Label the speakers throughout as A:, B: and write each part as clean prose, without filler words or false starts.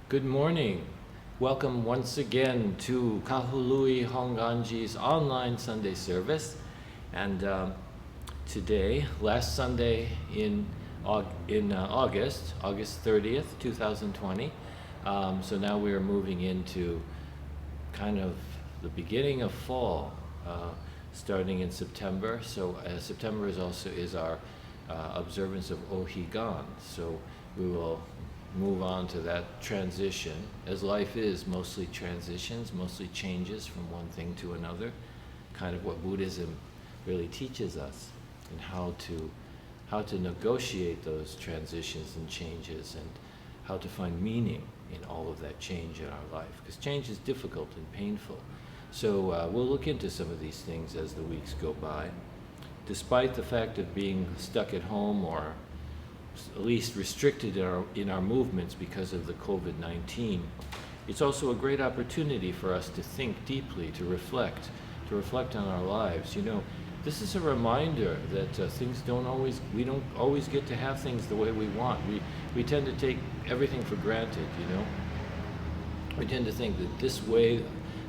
A: Good morning. Welcome once again to Kahului Hongwanji's online Sunday service. And today, last Sunday in August 30th, 2020. So now we are moving into kind of the beginning of fall, starting in September. So September is our observance of Ohigan. So we will move on to that transition, as life is mostly transitions, mostly changes from one thing to another, kind of what Buddhism really teaches us, and how to negotiate those transitions and changes, and how to find meaning in all of that change in our life, because change is difficult and painful. So we'll look into some of these things as the weeks go by. Despite the fact of being stuck at home, or at least restricted in our movements because of the COVID-19, it's also a great opportunity for us to think deeply, to reflect on our lives. You know, this is a reminder that we don't always get to have things the way we want. We tend to take everything for granted, you know. We tend to think that this way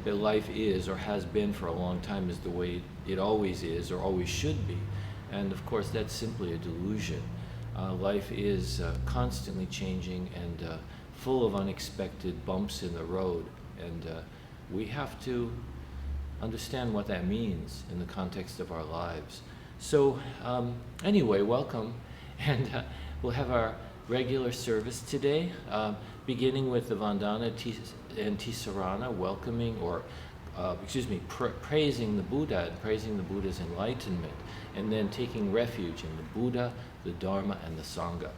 A: that life is, or has been for a long time, is the way it always is, or always should be. And of course, that's simply a delusion. Life is constantly changing and full of unexpected bumps in the road, and we have to understand what that means in the context of our lives. So anyway, welcome, and we'll have our regular service today, beginning with the Vandana and Tisarana, welcoming, or praising the Buddha and praising the Buddha's enlightenment, and then taking refuge in the Buddha, the Dharma, and the Sangha.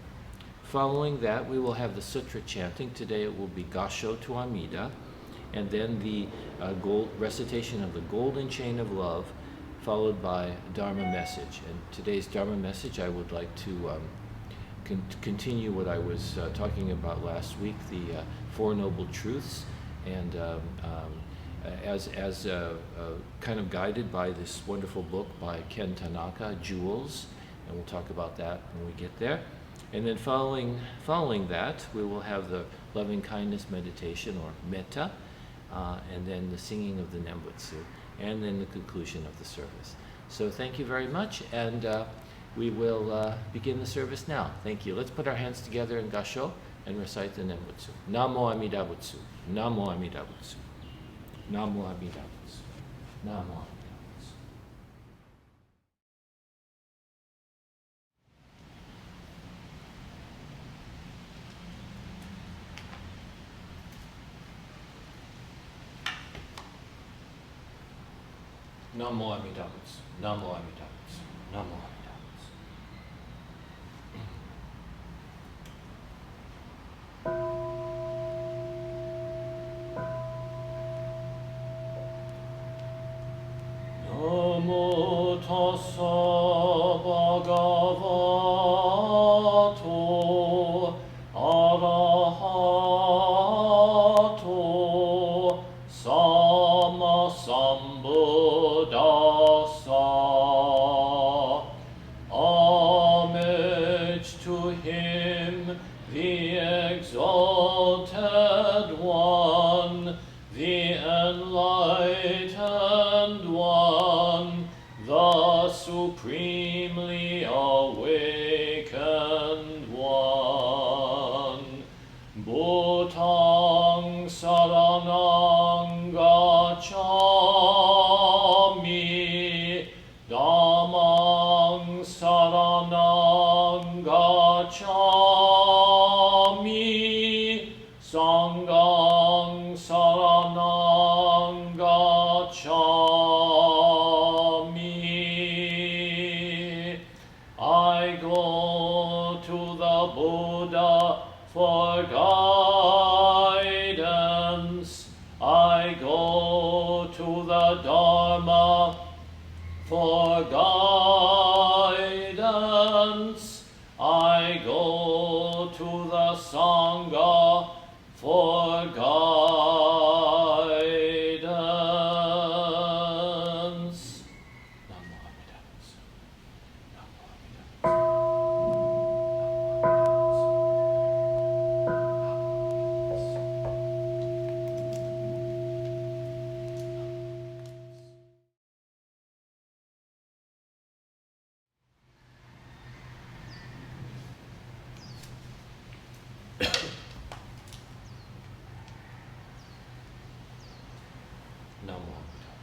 A: Following that, we will have the sutra chanting. Today it will be Gasho to Amida, and then the recitation of the Golden Chain of Love, followed by Dharma message. And today's Dharma message, I would like to continue what I was talking about last week, the Four Noble Truths, and as kind of guided by this wonderful book by Ken Tanaka, Jewels, and we'll talk about that when we get there. And then following that, we will have the loving kindness meditation, or metta, and then the singing of the Nembutsu, and then the conclusion of the service. So thank you very much, and we will begin the service now. Thank you. Let's put our hands together in Gasho and recite the Nembutsu. Namo Amida Butsu. Namo Amida Butsu. Namo Amida Butsu. Namo Amida Butsu. Namo Amida Butsu. Namo Amida Butsu. Namo Amida Butsu. Namo tassa bhagavato arahato sammasambuddhassa. Homage to him, the exalted one, the enlightened one, the supremely awakened one. Bhutang saranang gacchami, dhammang saranang gacchami, sanghang saranang gacchami. I go to the Buddha for guidance. I go to the Dharma for guidance. I go to the Sangha for guidance. Namo Amida Butsu. Namo Amida Butsu. Namo Amida Butsu. Namo Buddhaya.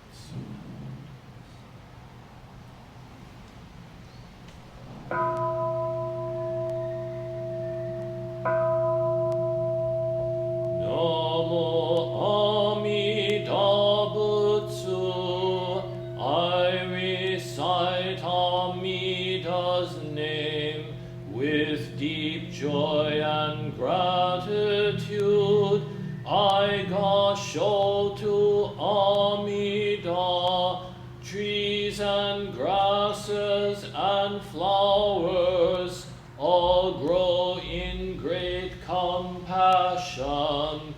A: Namo Amida Butsu. I recite Amida's name with deep joy and gratitude. I gasho to Amida, trees and grasses and flowers all grow in great compassion.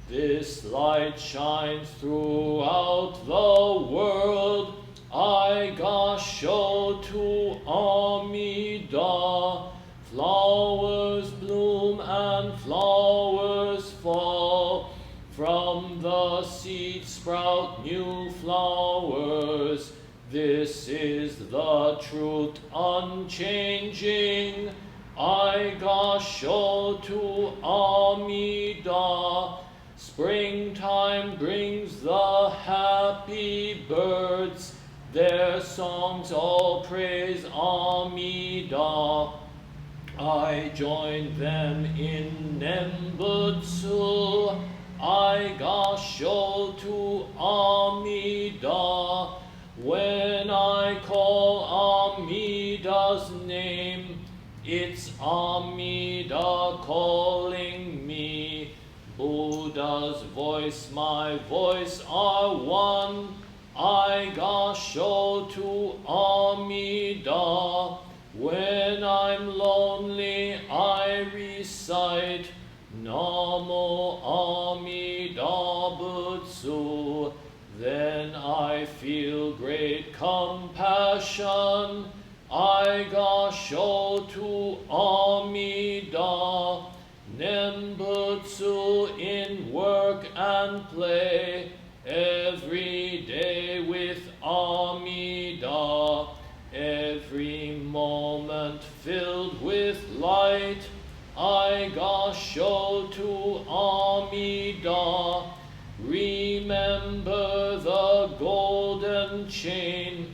A: This light shines throughout the world. I gasho to Amida. Flowers bloom and flowers fall. From the seed sprout new flowers. This is the truth unchanging. I gasho to Amida. Springtime brings the happy birds. Their songs all praise Amida. I join them in Nembutsu. I gasho to Amida. When I call Amida's name, it's Amida calling me. Buddha's voice, my voice are one. I gasho to Amida. When I'm lonely, I recite Namo Amida Butsu. Then I feel great compassion. I gasho to Amida. Nembutsu in work and play, every day with Amida. Every moment filled with light, I gasho to Amida. Remember the golden chain,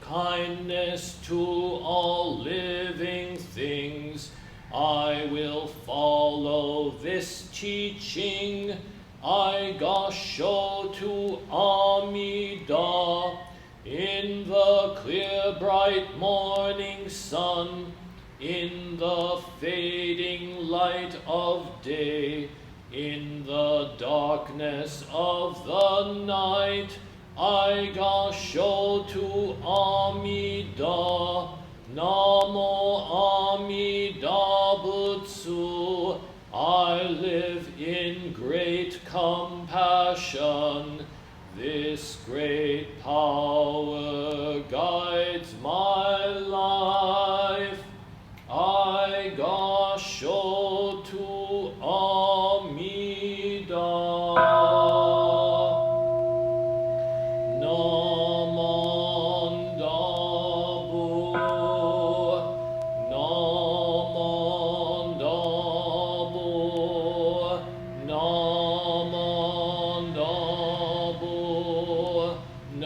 A: kindness to all living things. I will follow this teaching. I gasho to Amida. In the clear bright morning sun, in the fading light of day, in the darkness of the night, I gasho to Amida. Namo Amida Butsu. I live in great compassion. This great power guides my life. I gasho to Amida. Namandabu, Namandabu, Namandabu,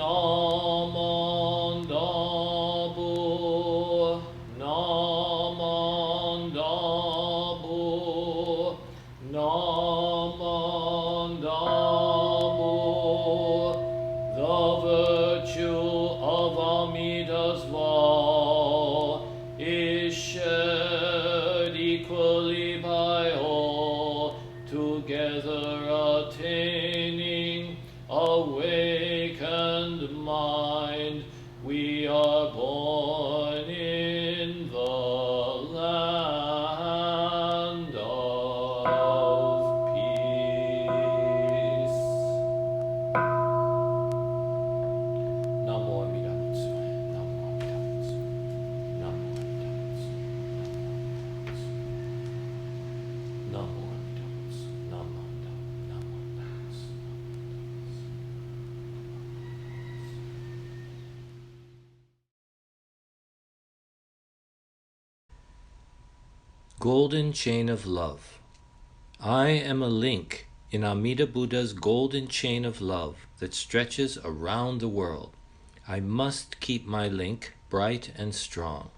A: Namandabu, Namandabu, Namandabu. The virtue of Amida's law is shared equally by all, together attaining awakened mind. We are born in the land of peace. Namo Amida Butsu. Namo Amida Butsu. Namo Amida Butsu. Namo Amida Butsu. Namo Amida Butsu. Golden chain of love. I am a link in Amida Buddha's golden chain of love that stretches around the world. I must keep my link bright and strong.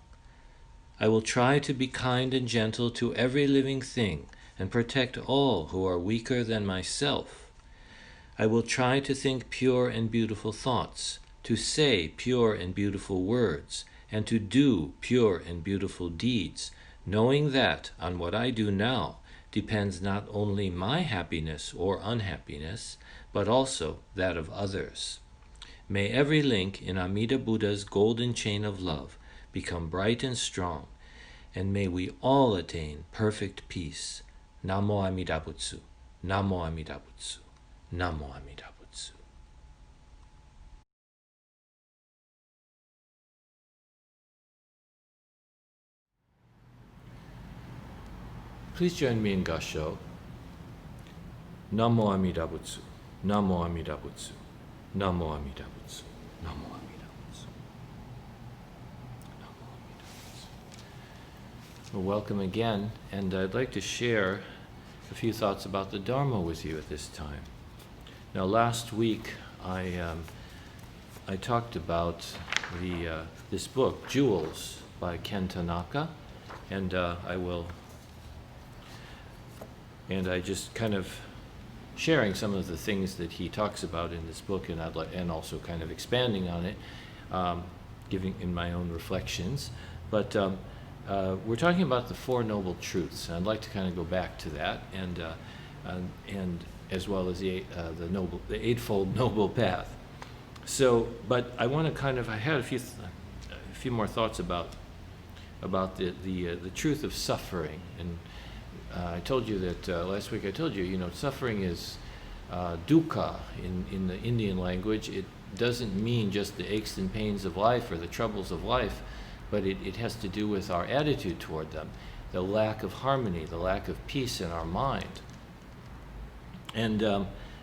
A: I will try to be kind and gentle to every living thing and protect all who are weaker than myself. I will try to think pure and beautiful thoughts, to say pure and beautiful words, and to do pure and beautiful deeds, knowing that on what I do now depends not only my happiness or unhappiness, but also that of others. May every link in Amida Buddha's golden chain of love become bright and strong, and may we all attain perfect peace. Namo Amida Butsu, Namo Amida Butsu, Namo Amida Butsu. Please join me in Gasho. Namo Amida Butsu, Namo Amida Butsu, Namo Amida Butsu, Namo Amida Butsu, Namo Amida Butsu. Well, welcome again, and I'd like to share a few thoughts about the Dharma with you at this time. Now, last week I talked about this book, Jewels, by Ken Tanaka, and I just kind of sharing some of the things that he talks about in this book, and also kind of expanding on it, giving in my own reflections. But we're talking about the Four Noble Truths, and I'd like to kind of go back to that, and as well as the Eightfold Noble Path. So, but I want to I had a few more thoughts about the truth of suffering. And I told you that last week. I told you, suffering is dukkha in the Indian language. It doesn't mean just the aches and pains of life or the troubles of life, but it has to do with our attitude toward them, the lack of harmony, the lack of peace in our mind. And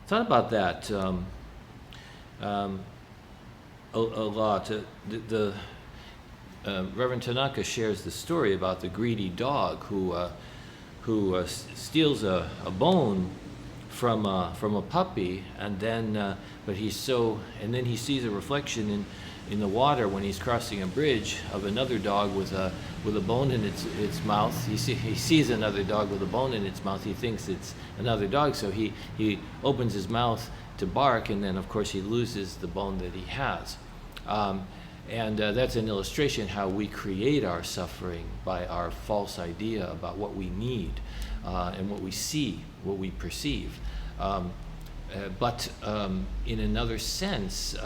A: thought about that a lot. The Reverend Tanaka shares the story about the greedy dog who steals a bone from a puppy, and then then he sees a reflection in the water when he's crossing a bridge of another dog with a bone in its mouth. He sees another dog with a bone in its mouth. He thinks it's another dog, so he opens his mouth to bark, and then of course he loses the bone that he has. And that's an illustration how we create our suffering by our false idea about what we need and what we see, what we perceive. But in another sense,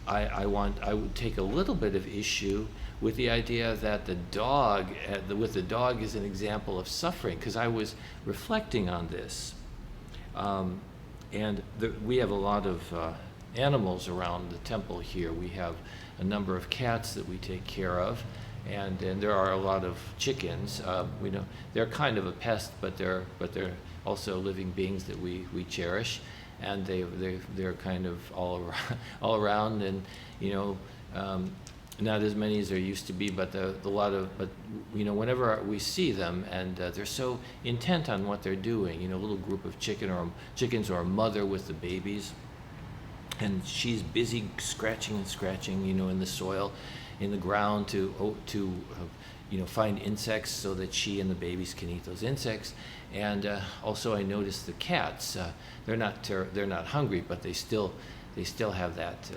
A: I would take a little bit of issue with the idea that the dog is an example of suffering, because I was reflecting on this. We have a lot of animals around the temple here. We have a number of cats that we take care of, and there are a lot of chickens. We know they're kind of a pest, but they're also living beings that we cherish, and they're kind of all around, and not as many as there used to be, but whenever we see them, and they're so intent on what they're doing. A little group of chickens or a mother with the babies, and she's busy scratching in the soil, in the ground to find insects so that she and the babies can eat those insects. And also I noticed the cats. They're not hungry, but they still have that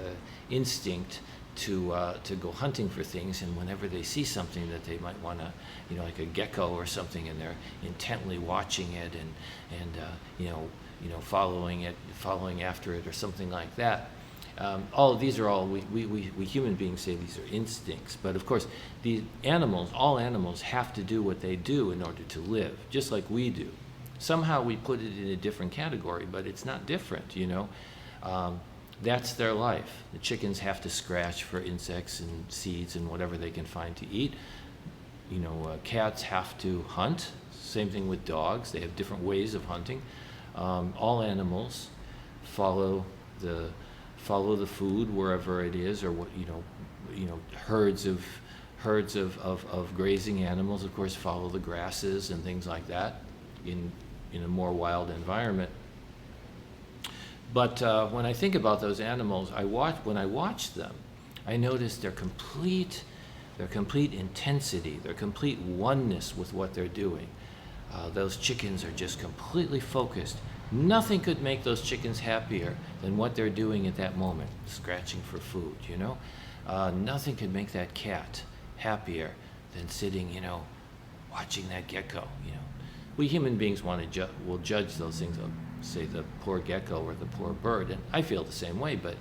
A: instinct to go hunting for things. And whenever they see something that they might want to, like a gecko or something, and they're intently watching it and following after it or something like that. All of these are all, we human beings say these are instincts, but of course all animals have to do what they do in order to live, just like we do. Somehow we put it in a different category, but it's not different, that's their life. The chickens have to scratch for insects and seeds and whatever they can find to eat. Cats have to hunt. Same thing with dogs. They have different ways of hunting. All animals follow the food wherever it is, or what herds of grazing animals, of course, follow the grasses and things like that in a more wild environment. But when I think about those animals, when I watch them, I notice their complete intensity, their complete oneness with what they're doing. Those chickens are just completely focused. Nothing could make those chickens happier than what they're doing at that moment, scratching for food, you know? Nothing could make that cat happier than sitting, you know, watching that gecko, you know? We human beings will judge those things, say the poor gecko or the poor bird, and I feel the same way, but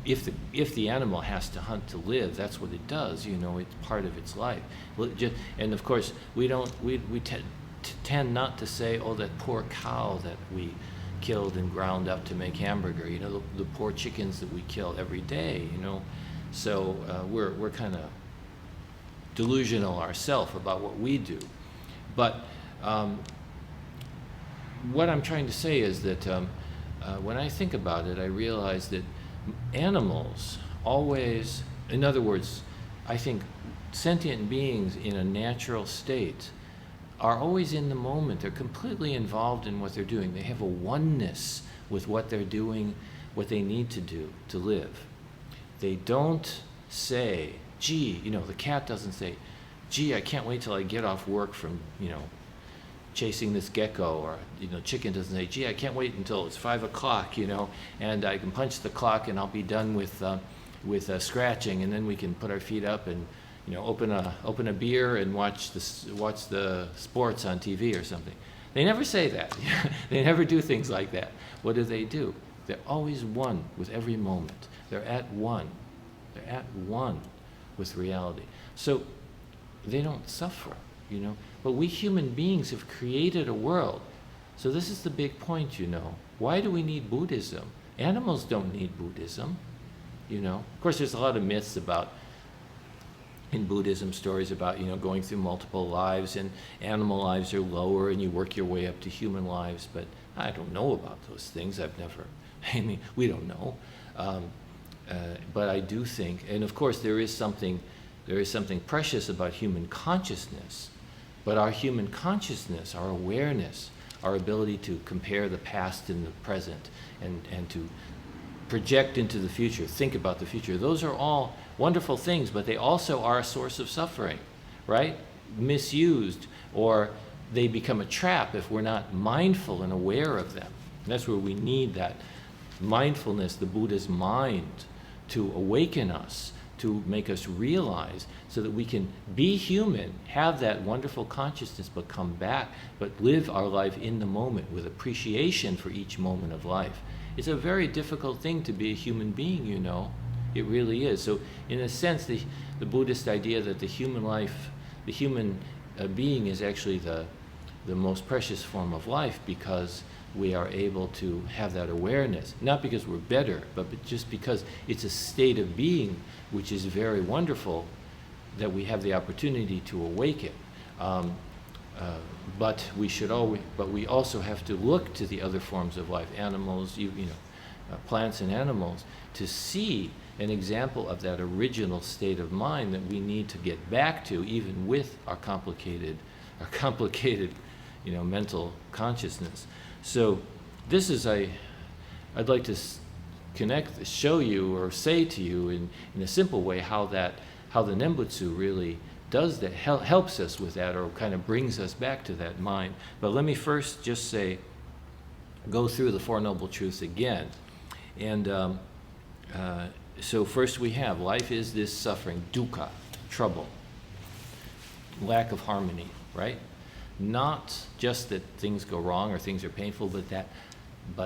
A: if the animal has to hunt to live, that's what it does, you know, it's part of its life. And of course, we tend not to say, oh, that poor cow that we killed and ground up to make hamburger, you know, the poor chickens that we kill every day, you know. So we're kind of delusional ourselves about what we do. But what I'm trying to say is that when I think about it, I realize that animals always, in other words, I think sentient beings in a natural state are always in the moment. They're completely involved in what they're doing. They have a oneness with what they're doing, what they need to do to live. They don't say, gee, you know, the cat doesn't say, gee, I can't wait till I get off work from, you know, chasing this gecko, or, you know, chicken doesn't say, gee, I can't wait until it's 5 o'clock, you know, and I can punch the clock and I'll be done with scratching, and then we can put our feet up and, you know, open a beer and watch the sports on TV or something. They never say that. They never do things like that. What do? They're always one with every moment. They're at one. They're at one with reality. So they don't suffer, you know. But we human beings have created a world. So this is the big point, you know. Why do we need Buddhism? Animals don't need Buddhism, you know. Of course, there's a lot of myths about, in Buddhism, stories about, you know, going through multiple lives, and animal lives are lower and you work your way up to human lives. But I don't know about those things. I mean, we don't know. But I do think, and of course there is something precious about human consciousness. But our human consciousness, our awareness, our ability to compare the past and the present, and to project into the future, think about the future, those are all wonderful things, but they also are a source of suffering, right? Misused, or they become a trap if we're not mindful and aware of them. And that's where we need that mindfulness, the Buddha's mind, to awaken us, to make us realize, so that we can be human, have that wonderful consciousness, but come back, but live our life in the moment with appreciation for each moment of life. It's a very difficult thing to be a human being, you know. It really is. So in a sense, the Buddhist idea that the human life, the human being is actually the most precious form of life, because we are able to have that awareness, not because we're better, but just because it's a state of being which is very wonderful, that we have the opportunity to awaken. But we also have to look to the other forms of life, animals, plants and animals, to see an example of that original state of mind that we need to get back to, even with our complicated, mental consciousness. So this is I'd like to show you, or say to you in a simple way, how the Nembutsu really does that, helps us with that, or kind of brings us back to that mind. But let me first just go through the Four Noble Truths again. And so first we have, life is this suffering, dukkha, trouble, lack of harmony, right? Not just that things go wrong or things are painful, but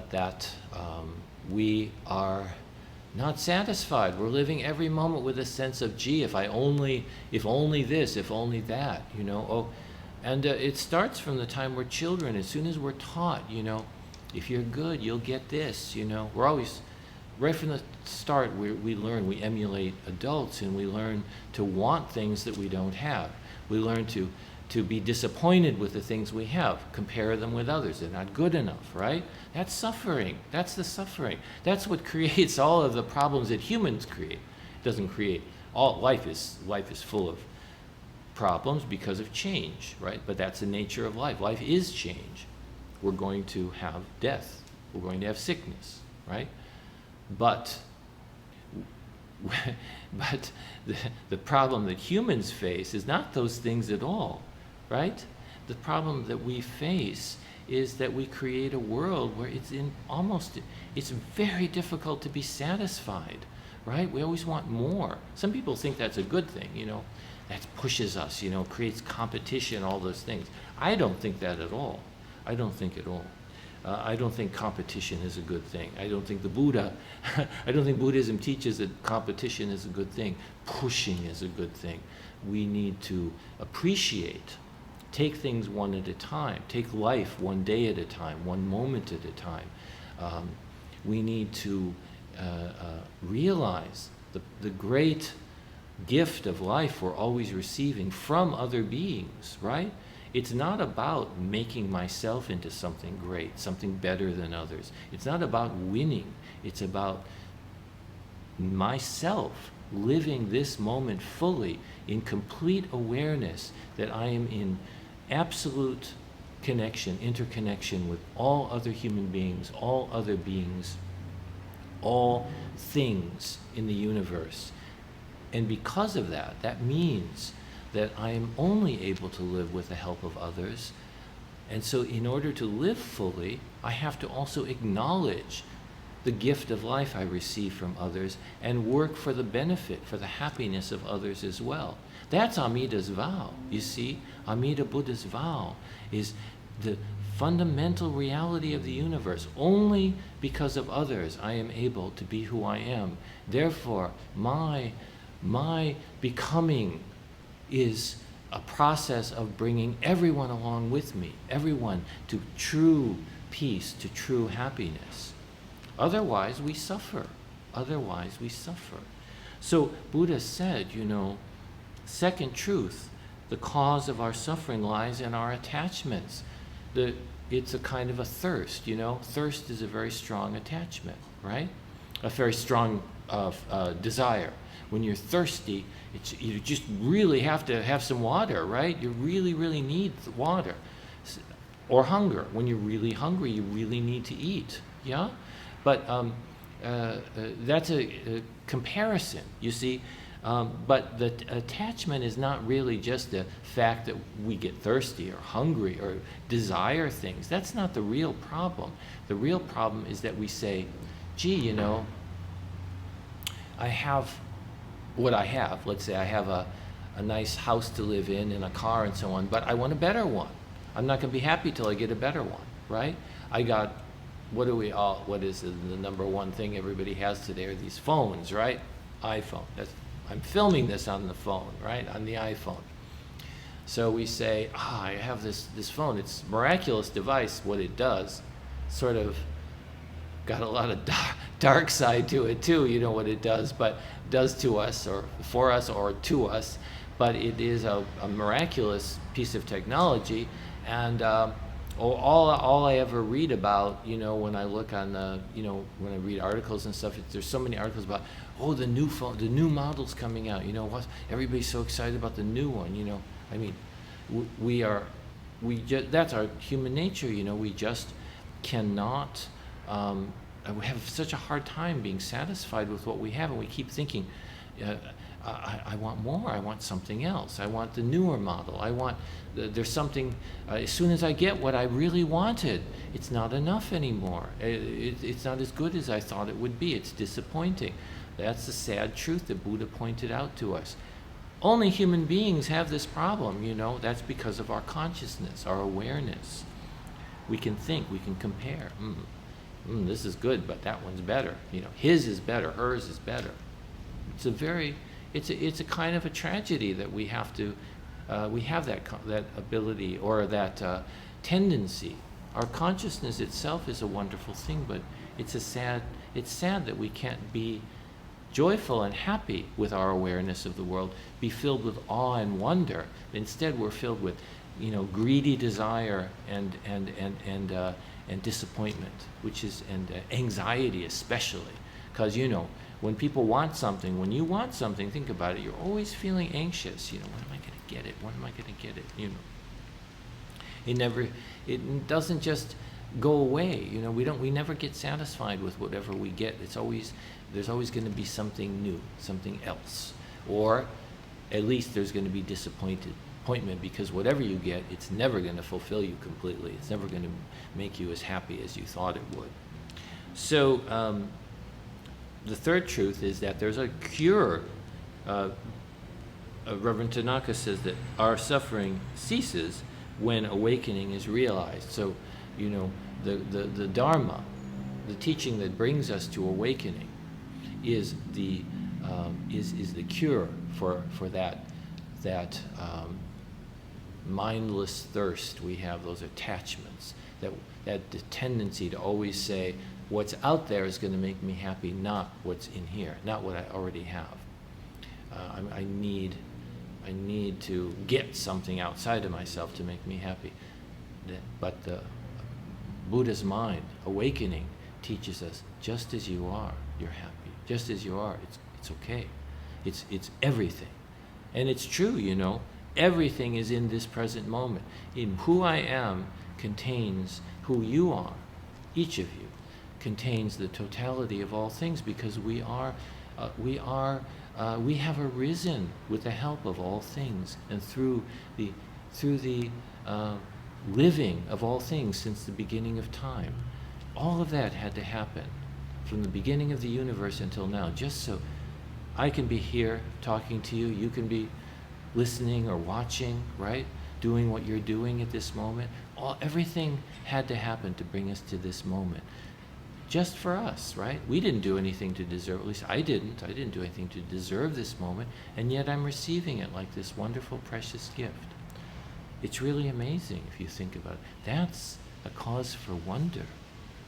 A: that we are not satisfied. We're living every moment with a sense of, gee, if only this, if only that, And it starts from the time we're children. As soon as we're taught, if you're good, you'll get this, We're always, right from the start, we learn, we emulate adults, and we learn to want things that we don't have. We learn to be disappointed with the things we have, compare them with others. They're not good enough, right? That's suffering. That's the suffering. That's what creates all of the problems that humans create. It doesn't create all. Life is full of problems because of change, right? But that's the nature of life. Life is change. We're going to have death. We're going to have sickness, right? But the problem that humans face is not those things at all, right? The problem that we face is that we create a world where it's very difficult to be satisfied, right? We always want more. Some people think that's a good thing, that pushes us, creates competition, all those things. I don't think that at all. I don't think at all. I don't think competition is a good thing. I don't think I don't think Buddhism teaches that competition is a good thing. Pushing is a good thing. We need to appreciate, take things one at a time, take life one day at a time, one moment at a time. We need to realize the great gift of life we're always receiving from other beings, right? It's not about making myself into something great, something better than others. It's not about winning. It's about myself living this moment fully in complete awareness that I am in absolute connection, interconnection with all other human beings, all other beings, all things in the universe. And because of that, that means that I am only able to live with the help of others. And so in order to live fully, I have to also acknowledge the gift of life I receive from others and work for the benefit, for the happiness of others as well. That's Amida's vow. You see, Amida Buddha's vow is the fundamental reality of the universe. Only because of others I am able to be who I am. Therefore, my becoming is a process of bringing everyone along with me, everyone to true peace, to true happiness. Otherwise, we suffer. Otherwise, we suffer. So Buddha said, second truth, the cause of our suffering lies in our attachments. It's a kind of a thirst, Thirst is a very strong attachment, right? A very strong desire. When you're thirsty, you just really have to have some water, right? You really, really need water. Or hunger. When you're really hungry, you really need to eat, yeah? But that's a comparison, you see. But the attachment is not really just the fact that we get thirsty or hungry or desire things. That's not the real problem. The real problem is that we say, gee, I have what I have. Let's say I have a nice house to live in and a car and so on, but I want a better one. I'm not going to be happy till I get a better one, right? I got, what is the number one thing everybody has today are these phones, right? iPhone. I'm filming this on the phone, right? On the iPhone. So we say, I have this phone. It's a miraculous device. What it does, sort of got a lot of dark side to it too, what it does, but does to us or for us or to us, but it is a miraculous piece of technology. And all I ever read about, when I look on when I read articles and stuff, there's so many articles about, the new phone, the new model's coming out, what, everybody's so excited about the new one, I mean, that's our human nature, we just cannot, we have such a hard time being satisfied with what we have, and we keep thinking, I want more, I want something else, I want the newer model, there's something, as soon as I get what I really wanted, it's not enough anymore, it's not as good as I thought it would be, it's disappointing. That's the sad truth that Buddha pointed out to us. Only human beings have this problem, that's because of our consciousness, our awareness. We can think, we can compare. This is good, but that one's better. His is better, hers is better. It's a kind of a tragedy that we have that ability or that tendency. Our consciousness itself is a wonderful thing, but it's sad that we can't be joyful and happy with our awareness of the world, be filled with awe and wonder. Instead, we're filled with, greedy desire and disappointment, and anxiety especially, because when people want something, when you want something, think about it, you're always feeling anxious. When am I going to get it? When am I going to get it? It doesn't just go away. You know, we never get satisfied with whatever we get. There's always going to be something new, something else, or at least there's going to be disappointment, because whatever you get, it's never going to fulfill you completely. It's never going to make you as happy as you thought it would. So the third truth is that there's a cure. Reverend Tanaka says that our suffering ceases when awakening is realized. So, you know, the Dharma, the teaching that brings us to awakening, is the cure for that mindless thirst we have, those attachments, that the tendency to always say what's out there is going to make me happy, not what's in here, not what I already have. I need to get something outside of myself to make me happy. But the Buddha's mind, awakening, teaches us just as you are, you're happy. Just as you are, it's okay. It's everything. And it's true, you know. Everything is in this present moment. In who I am contains who you are. Each of you contains the totality of all things, because we have arisen with the help of all things, and through the living of all things since the beginning of time. All of that had to happen from the beginning of the universe until now, just so I can be here talking to you, you can be listening or watching, right? Doing what you're doing at this moment. Everything had to happen to bring us to this moment. Just for us, right? We didn't do anything to deserve, at least I didn't do anything to deserve this moment, and yet I'm receiving it like this wonderful, precious gift. It's really amazing if you think about it. That's a cause for wonder,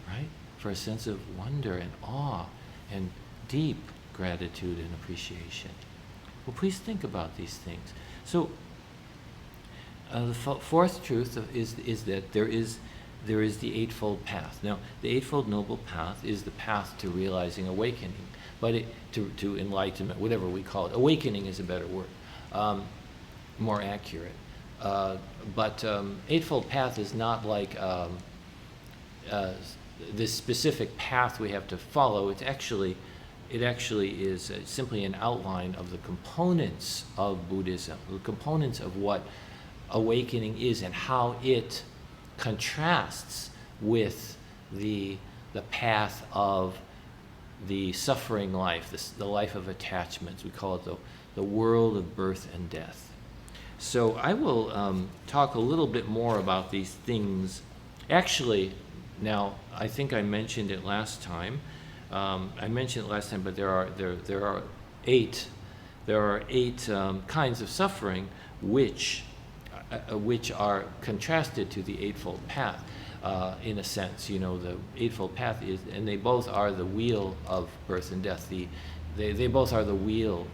A: right? For a sense of wonder and awe and deep gratitude and appreciation. Well, please think about these things. So the fourth truth is that there is the Eightfold Path. Now, the Eightfold Noble Path is the path to realizing awakening, but to enlightenment, whatever we call it. Awakening is a better word, more accurate. But Eightfold Path is not like this specific path we have to follow. It actually is simply an outline of the components of Buddhism, the components of what awakening is and how it contrasts with the path of the suffering life, the life of attachments. We call it the world of birth and death. So I will talk a little bit more about these things. Actually, now I think I mentioned it last time. But there are eight kinds of suffering which are contrasted to the Eightfold Path, in a sense. You know, the Eightfold Path is, and they both are the wheel of birth and death. They both are the wheel,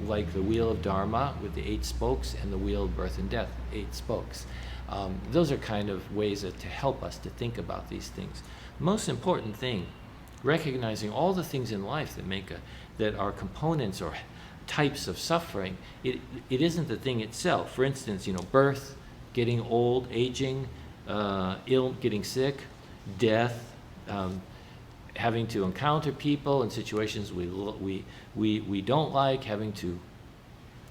A: like the wheel of Dharma with the 8 spokes, and the wheel of birth and death, 8 spokes. Those are kind of ways to help us to think about these things. Most important thing, recognizing all the things in life that are components or types of suffering, it isn't the thing itself. For instance, you know, birth, getting old, aging, ill, getting sick, death, having to encounter people in situations we don't like, having to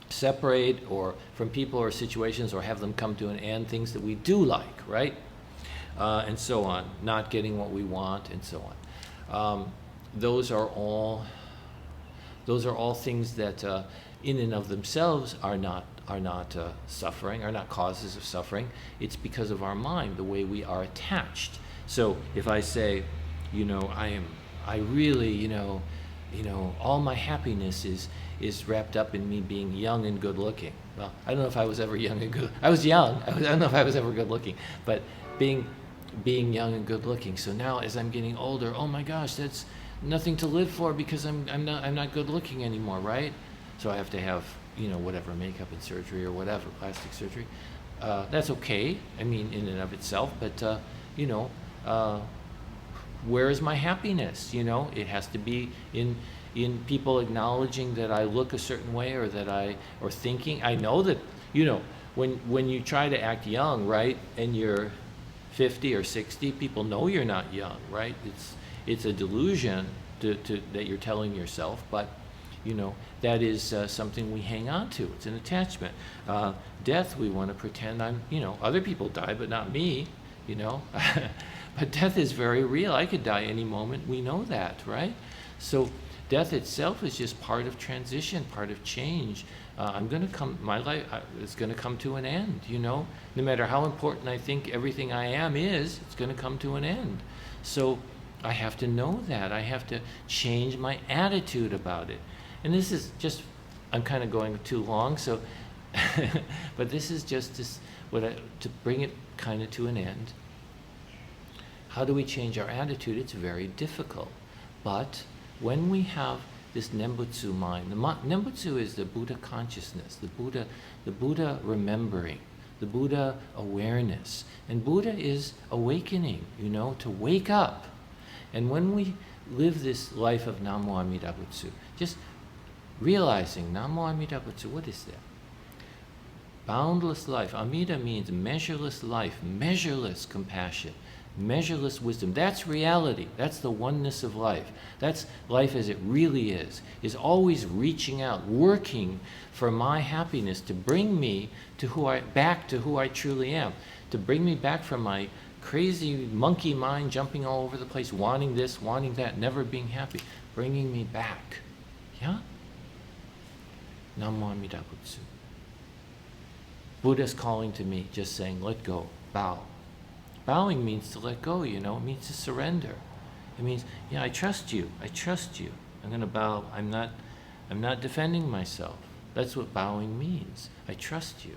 A: separate or from people or situations, or have them come to an end, things that we do like, right? And so on, not getting what we want, and so on. Those are all things that in and of themselves are not suffering, are not causes of suffering. It's because of our mind, the way we are attached. So if I say, you know, I really, you know, all my happiness is wrapped up in me being young and good looking. Well, I don't know if I was ever young and good. I was young. I don't know if I was ever good looking, but being young and good looking. So now, as I'm getting older, oh my gosh, that's nothing to live for, because I'm not good looking anymore, right? So I have to have, you know, whatever, makeup and surgery or whatever, plastic surgery. That's okay, I mean, in and of itself, but you know, where is my happiness? You know, it has to be in people acknowledging that I look a certain way, or thinking. I know that, you know, when you try to act young, right, and you're 50 or 60, people know you're not young, right? It's a delusion that you're telling yourself, but that is something we hang on to. It's an attachment. Death, we want to pretend other people die, but not me, But death is very real. I could die any moment. We know that, right? So death itself is just part of transition, part of change. My life is going to come to an end, No matter how important I think everything I am is, it's going to come to an end. So I have to know that. I have to change my attitude about it. And this is just, I'm kind of going too long, so, but this is just to bring it kind of to an end. How do we change our attitude? It's very difficult. But when we have this Nembutsu mind, Nembutsu is the Buddha consciousness, the Buddha remembering, the Buddha awareness. And Buddha is awakening, to wake up. And when we live this life of Namo Amida Butsu, just realizing Namo Amida Butsu, what is that? Boundless life. Amida means measureless life, measureless compassion, measureless wisdom. That's reality. That's the oneness of life. That's life as it really is always reaching out, working for my happiness to bring me back to who I truly am, to bring me back from my crazy monkey mind jumping all over the place, wanting this, wanting that, never being happy, bringing me back. Yeah? Namo Amida Butsu. Buddha's calling to me, just saying, let go, bow. Bowing means to let go, it means to surrender. It means, I trust you, I'm going to bow, I'm not defending myself. That's what bowing means. I trust you,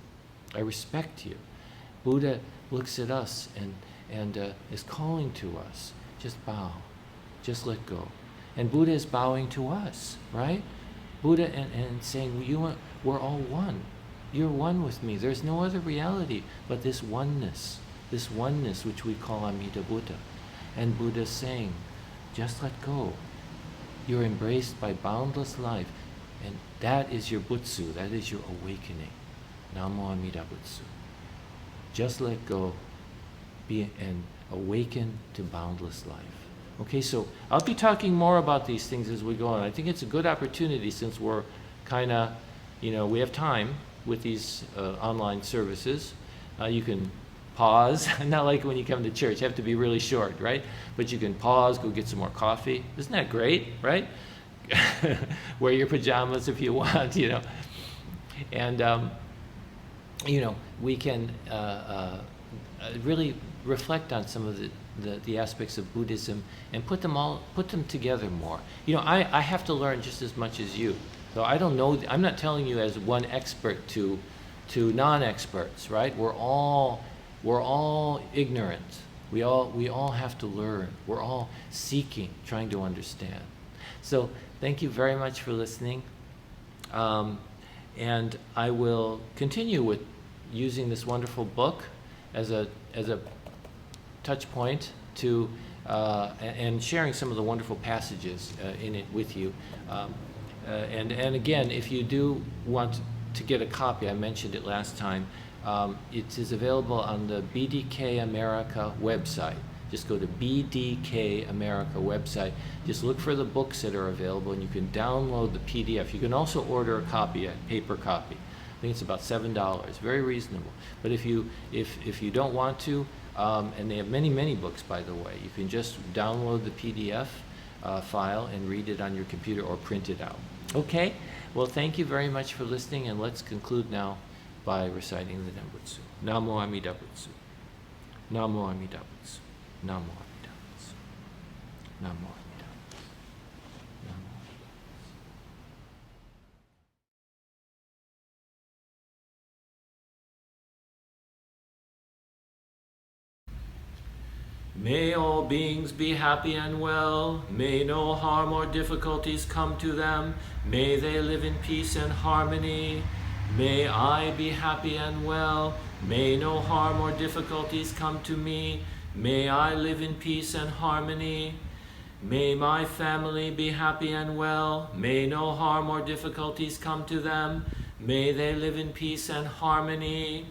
A: I respect you. Buddha looks at us and is calling to us, just bow, just let go. And Buddha is bowing to us, right? Buddha and saying, we're all one. You're one with me. There's no other reality but this oneness which we call Amida Buddha. And Buddha's saying, just let go. You're embraced by boundless life. And that is your Butsu, that is your awakening. Namo Amida Butsu. Just let go and awaken to boundless life. Okay, so I'll be talking more about these things as we go on. I think it's a good opportunity since we're kind of, we have time with these online services. You can pause, not like when you come to church, you have to be really short, right? But you can pause, go get some more coffee. Isn't that great, right? Wear your pajamas if you want, And, we can really reflect on some of the aspects of Buddhism and put them together more. I have to learn just as much as you. So I don't know, I'm not telling you as one expert to non-experts, right? We're all ignorant. We all have to learn. We're all seeking, trying to understand. So thank you very much for listening. And I will continue with using this wonderful book as a touch point to and sharing some of the wonderful passages in it with you. And again, if you do want to get a copy, I mentioned it last time, it is available on the BDK America website. Just go to BDK America website. Just look for the books that are available, and you can download the PDF. You can also order a copy, a paper copy. I think it's about $7, very reasonable. But if you don't want to, and they have many books, by the way, you can just download the PDF file and read it on your computer or print it out. Okay? Well, thank you very much for listening, and let's conclude now by reciting the Nembutsu. Namo Amida Butsu. Namo Amida Butsu. Namo Amida Butsu. Namo Amida Butsu. Namo Amida Butsu. May all beings be happy and well. May no harm or difficulties come to them. May they live in peace and harmony. May I be happy and well. May no harm or difficulties come to me. May I live in peace and harmony. May my family be happy and well. May no harm or difficulties come to them. May they live in peace and harmony.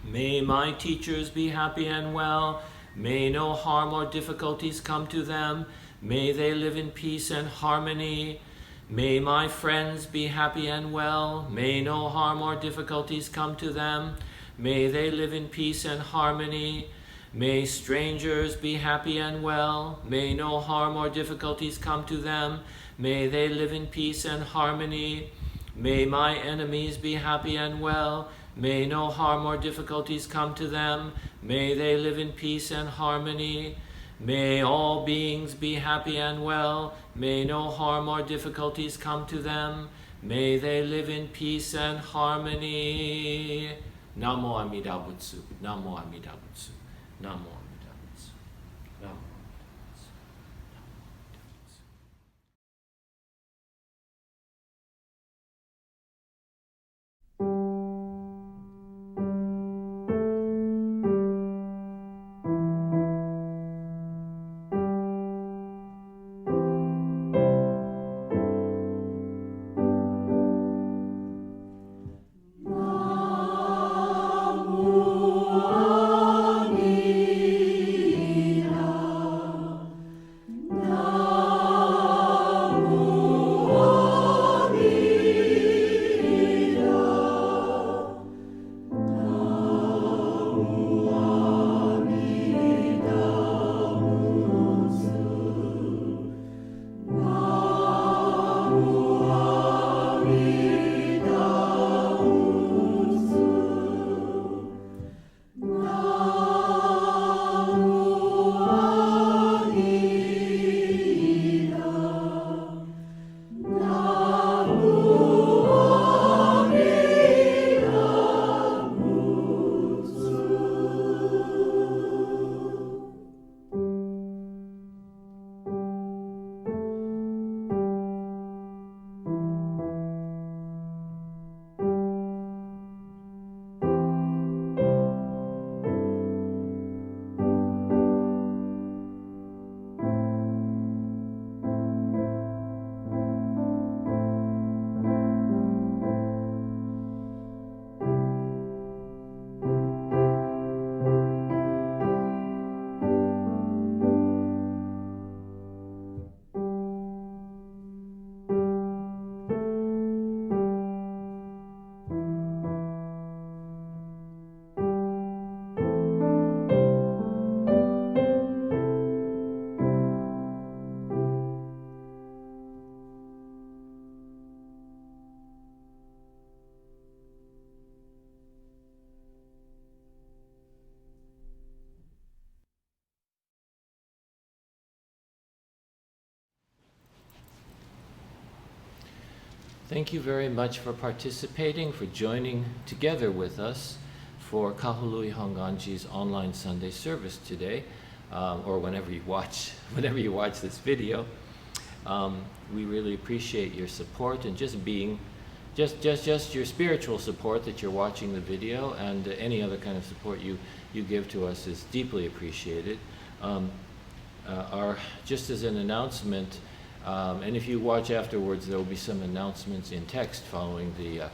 A: May my teachers be happy and well. May no harm or difficulties come to them. May they live in peace and harmony. May my friends be happy and well. May no harm or difficulties come to them. May they live in peace and harmony. May strangers be happy and well. May no harm or difficulties come to them. May they live in peace and harmony. May my enemies be happy and well. May no harm or difficulties come to them. May they live in peace and harmony. May all beings be happy and well. May no harm or difficulties come to them. May they live in peace and harmony. Namo Amida Butsu. Namo Amida Butsu. Namo Amida Butsu. Namo. Thank you very much for participating, for joining together with us for Kahului Hongwanji's online Sunday service today, or whenever you watch this video. We really appreciate your support and just your spiritual support that you're watching the video, and any other kind of support you give to us is deeply appreciated. Just as an announcement, and if you watch afterwards, there will be some announcements in text following the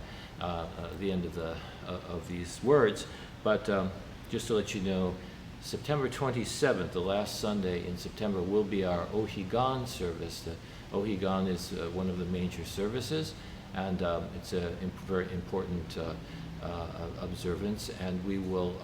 A: end of these words. But just to let you know, September 27th, the last Sunday in September, will be our Ohigan service. The Ohigan is one of the major services, and it's a very important observance. And we will,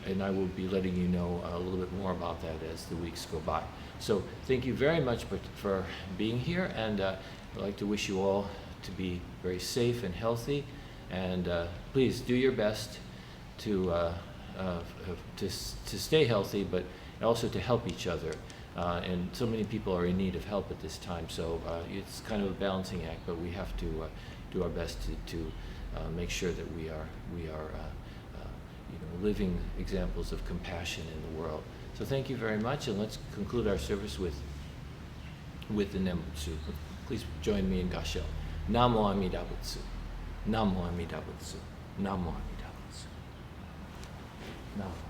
A: and I will be letting you know a little bit more about that as the weeks go by. So thank you very much for being here, and I'd like to wish you all to be very safe and healthy, and please do your best to stay healthy, but also to help each other. And so many people are in need of help at this time, so it's kind of a balancing act, but we have to do our best to make sure that we are living examples of compassion in the world. So thank you very much, and let's conclude our service with the Nembutsu. Please join me in Gassho. Namo Amida Butsu. Namo Amida Butsu. Namo Amida Butsu. Namo.